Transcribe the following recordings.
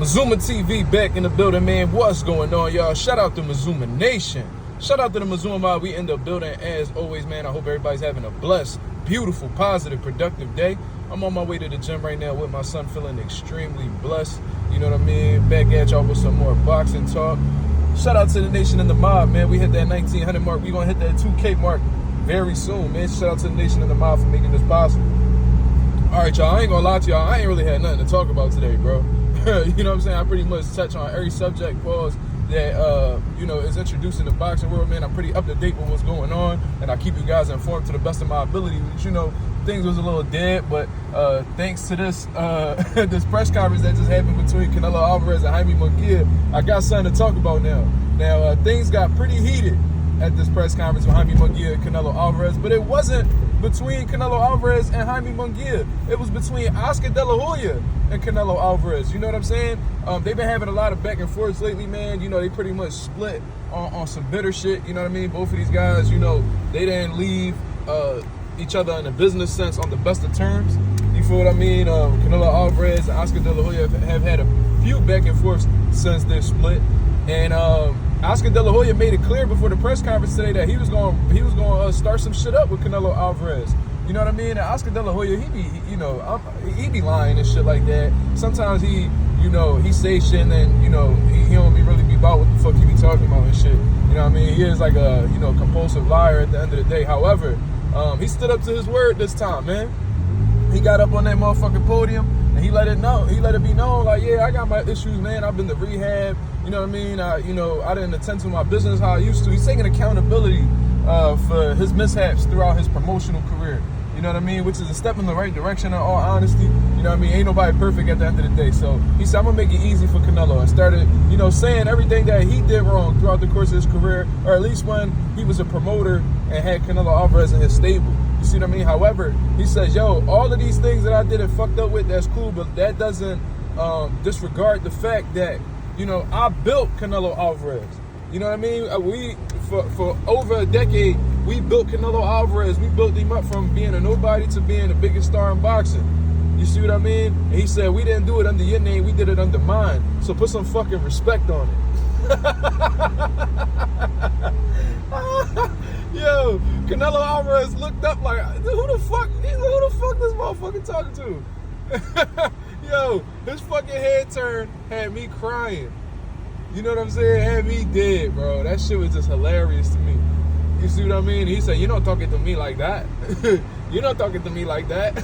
Mazuma TV back in the building, man. What's going on, y'all? Shout out to Mazuma Nation. Shout out to the Mazuma mob. We end up building as always, man. I hope everybody's having a blessed, beautiful, positive, productive day. I'm on my way to the gym right now with my son, feeling extremely blessed. You know what I mean? Back at y'all with some more boxing talk. Shout out to the nation and the mob, man. We hit that 1900 mark. We gonna hit that 2K mark very soon, man. Shout out to the nation and the mob for making this possible. All right, y'all. I ain't gonna lie to y'all. I ain't really had nothing to talk about today, bro. You know what I'm saying? I pretty much touch on every subject pause that, you know, is introduced in the boxing world, man. I'm pretty up to date with what's going on, and I keep you guys informed to the best of my ability. But, you know, things was a little dead, but thanks to this this press conference that just happened between Canelo Alvarez and Jaime Munguia, I got something to talk about now. Now, things got pretty heated at this press conference with Jaime Munguia and Canelo Alvarez, but it wasn't between Canelo Alvarez and Jaime Munguia. It was between Oscar De La Hoya and Canelo Alvarez. You know what I'm saying? They've been having a lot of back and forths lately, man. You know, they pretty much split on some bitter shit. You know what I mean? Both of these guys, you know, they didn't leave each other in a business sense on the best of terms. You feel what I mean? Canelo Alvarez and Oscar De La Hoya have had a few back and forths since they're split. And Oscar De La Hoya made it clear before the press conference today that he was going to start some shit up with Canelo Alvarez. You know what I mean? And Oscar De La Hoya, he be lying and shit like that. Sometimes he say shit and then, he don't really be about what the fuck he be talking about and shit. You know what I mean? He is like a, compulsive liar at the end of the day. However, he stood up to his word this time, man. He got up on that motherfucking podium and he let it be known, like, yeah, I got my issues, man. I've been to rehab. You know what I mean? I didn't attend to my business how I used to. He's taking accountability for his mishaps throughout his promotional career. You know what I mean? Which is a step in the right direction, in all honesty. You know what I mean? Ain't nobody perfect at the end of the day. So he said, I'm going to make it easy for Canelo. And started, saying everything that he did wrong throughout the course of his career, or at least when he was a promoter and had Canelo Alvarez in his stable. You see what I mean? However, he says, yo, all of these things that I did and fucked up with, that's cool, but that doesn't disregard the fact that, I built Canelo Alvarez. You know what I mean? We, for over a decade, we built Canelo Alvarez. We built him up from being a nobody to being the biggest star in boxing. You see what I mean? And he said, we didn't do it under your name, we did it under mine. So put some fucking respect on it. Yo, Canelo Alvarez looked up like, who the fuck this motherfucker talking to? Yo, his fucking head turn had me crying. You know what I'm saying? Had me dead, bro. That shit was just hilarious to me. You see what I mean? He said, you're not talking to me like that. You're not talking to me like that.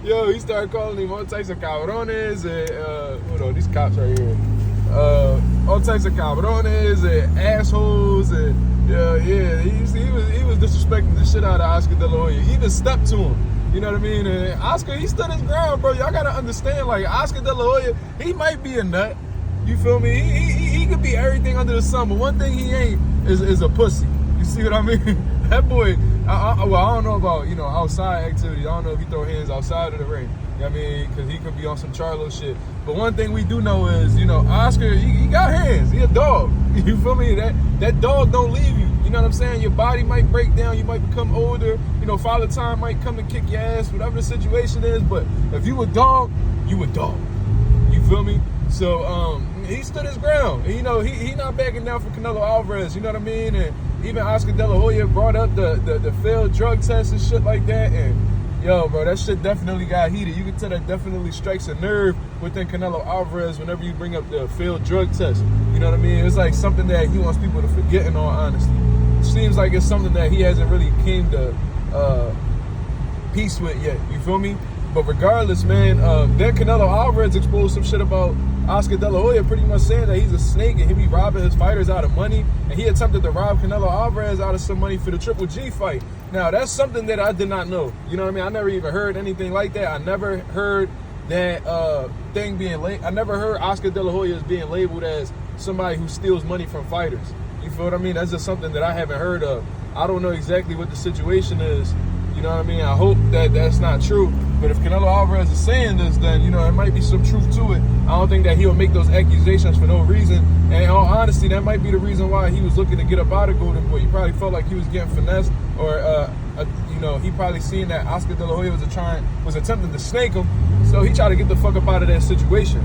Yo, he started calling him all types of cabrones and, hold on, these cops right here. All types of cabrones and assholes and, yeah, he was disrespecting the shit out of Oscar De La Hoya. He even stepped to him. You know what I mean? And Oscar, he stood his ground, bro. Y'all gotta understand, like, Oscar De La Hoya, he might be a nut. You feel me? He could be everything under the sun, but one thing he ain't is a pussy. You see what I mean? That boy, I don't know about, outside activity. I don't know if he throw hands outside of the ring. You know what I mean? Because he could be on some Charlo shit. But one thing we do know is, Oscar, he got hands. He a dog. You feel me? That dog don't leave you. You know what I'm saying? Your body might break down. You might become older. Father Time might come and kick your ass, whatever the situation is. But if you a dog, you a dog. You feel me? So he stood his ground. And, he not backing down for Canelo Alvarez. You know what I mean? And even Oscar De La Hoya brought up the failed drug test and shit like that. And yo, bro, that shit definitely got heated. You can tell that definitely strikes a nerve within Canelo Alvarez whenever you bring up the failed drug test. You know what I mean? It's like something that he wants people to forget, in all honesty. It seems like it's something that he hasn't really came to peace with yet. You feel me? But regardless, man, then Canelo Alvarez exposed some shit about Oscar De La Hoya, pretty much saying that he's a snake and he be robbing his fighters out of money. And he attempted to rob Canelo Alvarez out of some money for the Triple G fight. Now, that's something that I did not know. You know what I mean? I never even heard anything like that. I never heard that thing being I never heard Oscar De La Hoya as being labeled as somebody who steals money from fighters. You feel what I mean? That's just something that I haven't heard of. I don't know exactly what the situation is. You know what I mean? I hope that that's not true. But if Canelo Alvarez is saying this, then, there might be some truth to it. I don't think that he'll make those accusations for no reason. And in all honesty, that might be the reason why he was looking to get up out of Golden Boy. He probably felt like he was getting finessed or, know, he probably seen that Oscar De La Hoya was attempting to snake him, so he tried to get the fuck up out of that situation.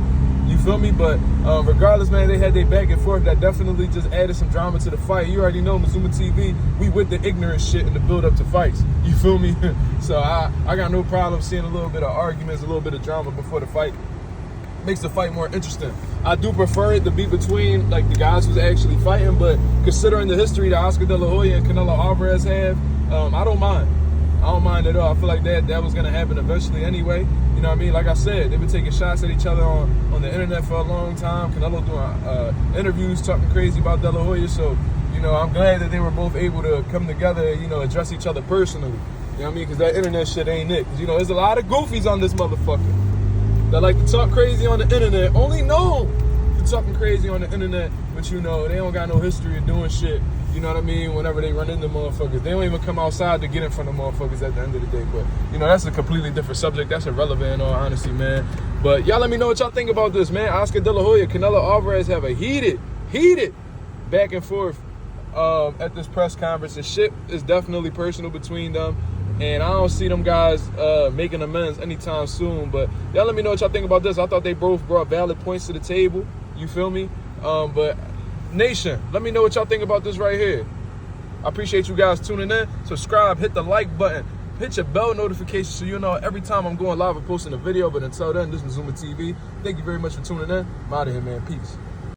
You feel me? But regardless, man, they had their back and forth. That definitely just added some drama to the fight. You already know, Mazuma TV, we with the ignorant shit in the build up to fights. You feel me? So I got no problem seeing a little bit of arguments, a little bit of drama before the fight. Makes the fight more interesting. I do prefer it to be between like the guys who's actually fighting, but considering the history that Oscar De La Hoya and Canelo Alvarez have, I don't mind. I don't mind at all. I feel like that was gonna happen eventually anyway. You know what I mean? Like I said, they've been taking shots at each other on the internet for a long time. Canelo doing interviews talking crazy about De La Hoya. So, you know, I'm glad that they were both able to come together and, you know, address each other personally. You know what I mean? Because that internet shit ain't it. Because, you know, there's a lot of goofies on this motherfucker that like to talk crazy on the internet, only know for talking crazy on the internet, but you know, they don't got no history of doing shit, you know what I mean, whenever they run into motherfuckers. They don't even come outside to get in front of motherfuckers at the end of the day, but, you know, that's a completely different subject. That's irrelevant in all honesty, man. But y'all let me know what y'all think about this, man. Oscar De La Hoya, Canelo Alvarez have a heated back and forth at this press conference, and shit is definitely personal between them. And I don't see them guys making amends anytime soon. But y'all let me know what y'all think about this. I thought they both brought valid points to the table. You feel me? But Nation, let me know what y'all think about this right here. I appreciate you guys tuning in. Subscribe, hit the like button, hit your bell notification so you know every time I'm going live or posting a video. But until then, this is MarkMazuma TV. Thank you very much for tuning in. I'm out of here, man. Peace.